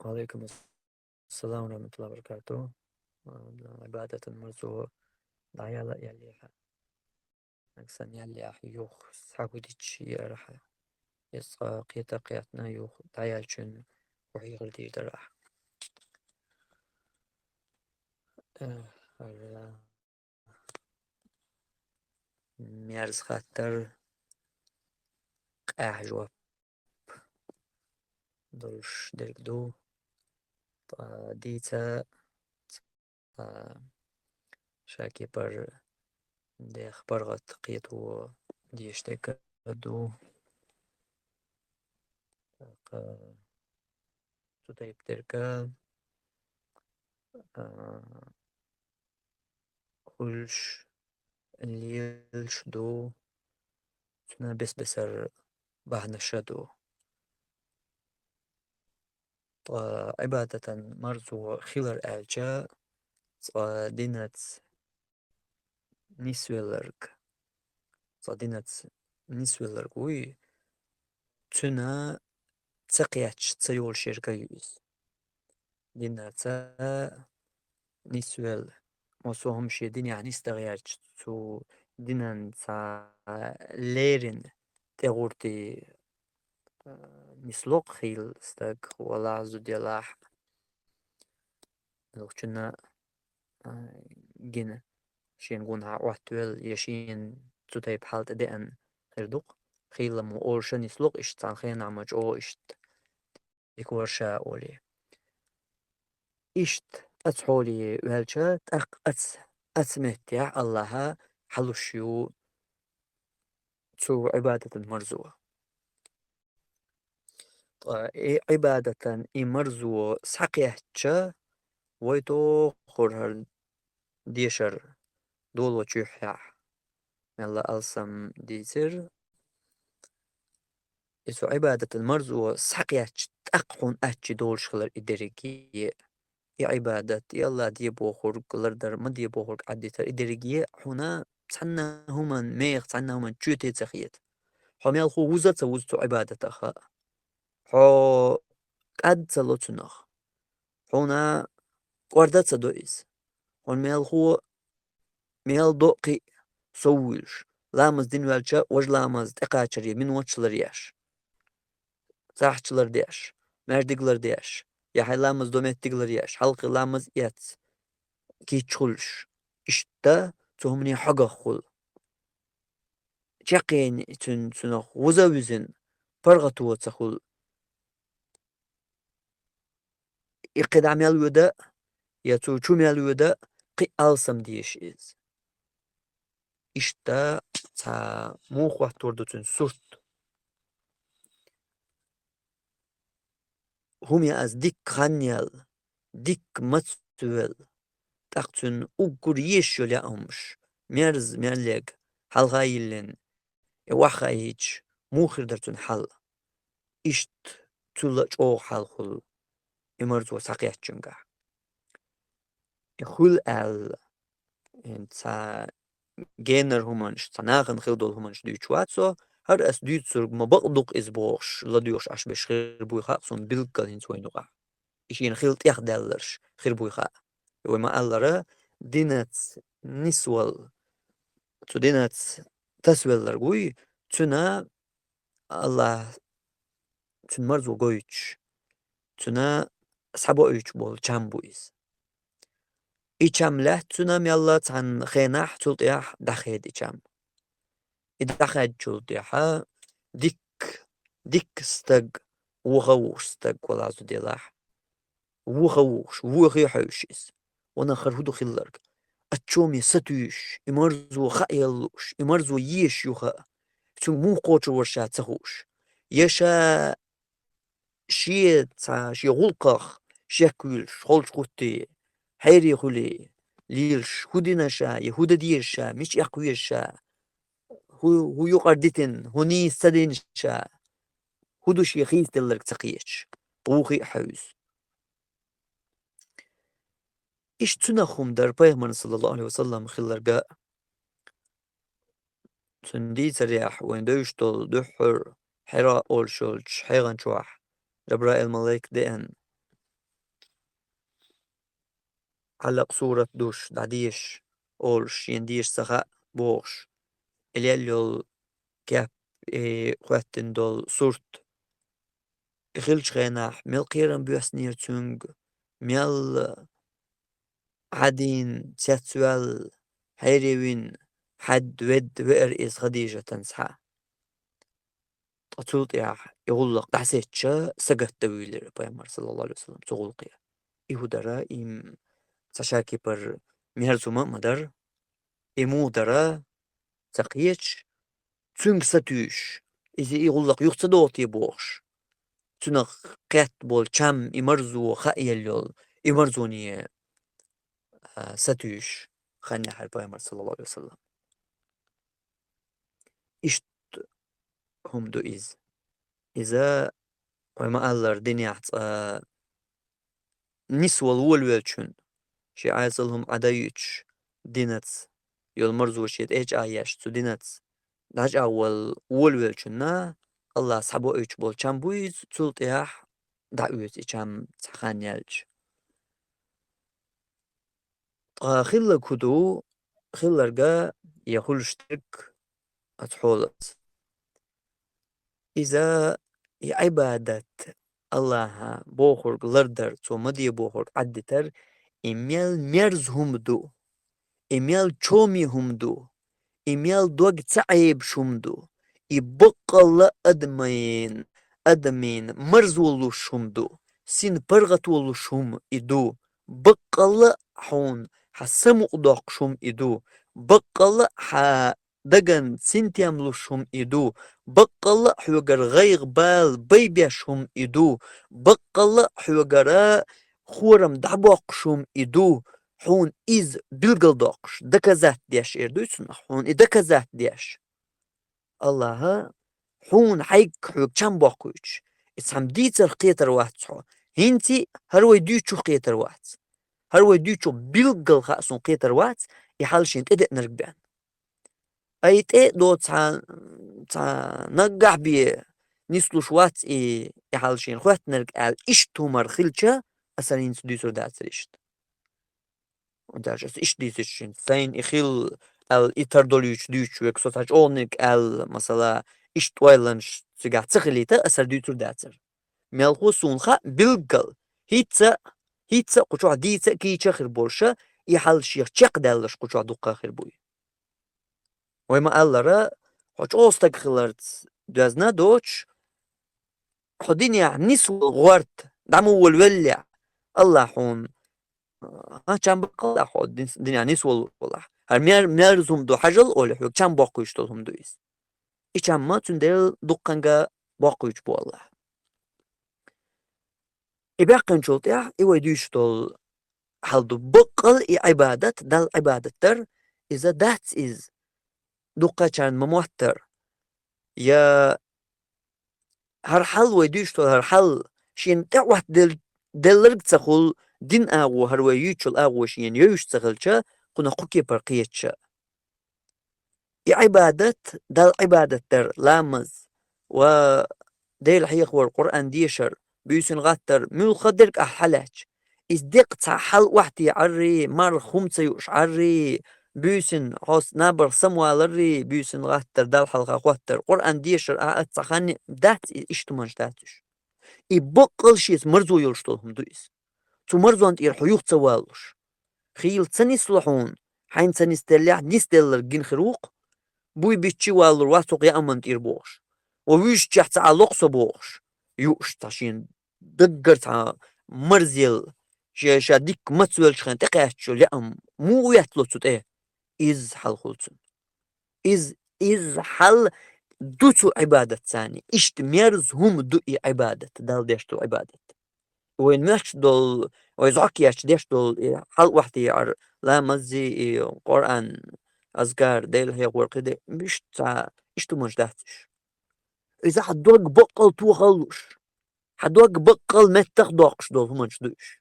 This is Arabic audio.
وعليكم السلام ورحمة الله وبركاته. عبادة المرزو دعيالة يلي أكسن يلي يوخ سحاكو ديتش يرح يسقى قيتا قياتنا يوخ دعيال شن وحي غلدي درح ميارز خاطر قاح دولش درك دو ديتا شاكي بر دي أخبار قيتو ديشتك دو تطيب تركا خلش الليلش دو تنا بس بسر bahna shadu عبادة مرزو خيلر ألجا دينات نسويلرك دينات نسويلرك وي تنا تسقياتش تسيول شركة يوز دينات نسويل موسوهم شي دين يعني استغياتش تو دينان ليرين تغورتي نسلوق خيل استك ولا عزو ديالاح لو كنا جينا شين قونها وحتويل يشين تتايب حالة دقن خيردوق خيلا مو أورشا نسلوق إشت عن خينا عمج أو إشت يكورشا أولي إشت أتحولي وهالشا تأق أتمتع الله حلوشيو تو عبادة المرزوة إيه عبادة إي مرزوة ساقيهتشا ويتو خورهر ديشر دول وچوحيح يلا ألسم ديتر إسو عبادة المرزوة ساقيهتش تأقحون أتش دول شغلر إدريكي يا عبادة يلا دي بوخور قلردر ما دي بوخور عديتر إدريكي هنا تسعنا هما ميغ تسعنا هما جوتي تخيت حميال خو وزت وزتو عبادة أخا حو قد سلوتنخ هنا وردت دوئيس هون ميال خو ميال دوقي سويش لامز دين والشا وج لامز تقاچري من وچلر ياش ساحچلر دياش مردگلر دياش يا هاي لامز دومتگلر ياش حلق لامز يات كي تشولش إشتا تهمني حقا خل جاقين تنخ وزاوزن فرغتو تخل إقدام يالودا ياتو چوم يالودا قي ألسم ديش إز إشتا تا موخ وحتوردو تن سورت هم ياز ديك خانيال ديك متسويل تاقتن أقر يشيو لأمش ميرز ميرليق حلغايلن وخايج موخر درتن حل إشت تلج أو حل خل إمرزو ساقيات جنگا خل انت جينر همانش تناغن خيدول همانش دوچواتسو هر اس دوچسر ما بقدق إز بوش لديوش عش بشخير بوي خاقصون بلقل هنسوين نقع إشين خيلت يخدلرش خير بوي خاق وما ألرا دينات نسوال تو دينات تسويلر قوي تنا الله تن مرزو قويتش تنا سحبو ايش بول چامبو إز إيشام له تنا يلا تن خيناح تلطيح دخيد إيشام إدخاد تلطيحا ديك استق وغوش استق ولا زو ديلاح وغوش وغي حوشيس وانا خرهدو خلرك أتشومي ستوش إمرزو خايلوش إمرزو يش يوخا تو مو قوتر ورشا تخوش يشا شي غلقخ شاكولش خولش خوتي حيري خولي ليلش هودينشا يهودا ديرشا مش يقويشا هو يقردتن هوني سدينشا هودوش يخيس دلرك تقيش بوخي حوز إيش تنخم در بيغمن صلى الله عليه وسلم خلرقا تندي تريح وين دوشتل دحر حراء أول شولش حيغن شواح ربراء الملاك دئن علق صورة دوش دعديش أولش ينديش سخاء بوش اليال كاب خواتن دول صورت إخلش غيناح ميل قيرن بيوسنير تونج ميل عدين سيتسوال هيريوين حد ود وئر إز خديجة تنسحا أتولت يغلق دحسيتشا سقط دويلر بيامر صلى الله عليه وسلم تغلقيا إهدرا إم تشاكي بر مهرزوما مدر إمودرا تقيتش تونج ستوش إذا يغلق يقصدوتي بوش تنخ قات بول چم إمرزو خائل يول إمرزوني ستوش خاني حال بيامر صلى الله عليه وسلم إشت هم دو إذا وما ألر دنيا نسوى الولوالشون شي عايزلهم عدايتش دينتس يول مرزو شيت إيج آياش تو دينتس داج أول ولوالشون الله صحبو إيش بول چم بويز تولت إيح دعويت إيشام تخان يالج خلا كدو خلرقا يخلشتك أتحولت إذا عبادة الله بوخر لردر تو مدي بوخر عدتر إميال ميرز هم دو إميال چومي هم دو إميال دوغ تعيب شم دو إبقى أدمين مرزولو شم دو سين برغتولو شم إدو بقى حون حسمو أداق شم إدو بقى دغن سنتياملو شم إدو بقى حوغر غيغ بال بيبيا شم إدو بقى حوغر خورم دعباق شم إدو حون إز بلغلداقش دكزات دياش إردويسن حون دكزات دياش الله حون حيك حوغ چم باقويش إسهم ديتر قيتر واحد صحو هنتي هروي ديوچو قيتر واحد هروي ديوچو بلغل خاصون قيتر واحد يحالشين تدق نرقبان أيت دو تا نقع بي نسلوش وات يحالشين خوات نرقال إشتو مرخلچا أسرين سديسو داتريشت وداجس إش ديسيشين سين إخيل الإتر دوليوش ديوچو يكسوتاج أولنك مثلا إش تويلنش سيقع تخليتا أسر ديوتر داتر ميالخو سونخا بلغل هيتسا قوچوع ديتسا كيچا خير بورشا يحالشيخ چق دالش قوچوع دوقا خير بوي وما ألرا حوش أوستك خلرت دوازنا دوش حديني نسو غورت دعمو والولع الله حون چند بقى حود دنيا نسو والله هر ميرزوم دو حجل أولي حوك چند باقوش دولهم دويس إيش ما تندل دقنقا باقوش بو الله إباقن شلطيح إيوه ديش دول حالدو بقل عبادة دال عبادة تر إذا that is دقا چند مموتر يا هر حل ويديشتو هر حل شين تعوح دلرق تخل دين آغو هر ويوچل آغو شين يوش تخلچا قنا قوكي برقيتشا عبادة دال عبادة تر لامز و ديل حيخ والقرآن ديشر بيسن غاتر ميل خدرك أحلاج إز ديق حل وحدي عري مار خمسة يوش عري بيسن حوس نابر سموالري بيسن غاتر دال حلقة غاتر قرآن ديشر أتسخاني دات إشتمانش داتش إبقل شيس مرزو يلشتولهم دويس تو مرزو أنت إرحيوخ توالوش خيل تسنيس لحون حين تسنيس تليح نيس دلر جين خروق بوي بيتشي والر واسوق يا أمانت إربوش وويش تحت على بوش يوش تاشين دقر تا مرزيل شا ديك متسويل شخين تقياتشو لأم مو يحتلو تسوت إيه إز حل خلصن إز حل دوتو عبادة ثاني إشت ميرز هم دوئي عبادة دال ديشتو عبادة وين ماش دول ويزعكياش ديش دول حل وحدي يعر لا مزي قرآن أزقار ديل هي ورقدي مش تا إشتو مجداتش إذا حدوك بقل تو خلوش حدوك بقل ما تاخدوكش دول هم مجدوش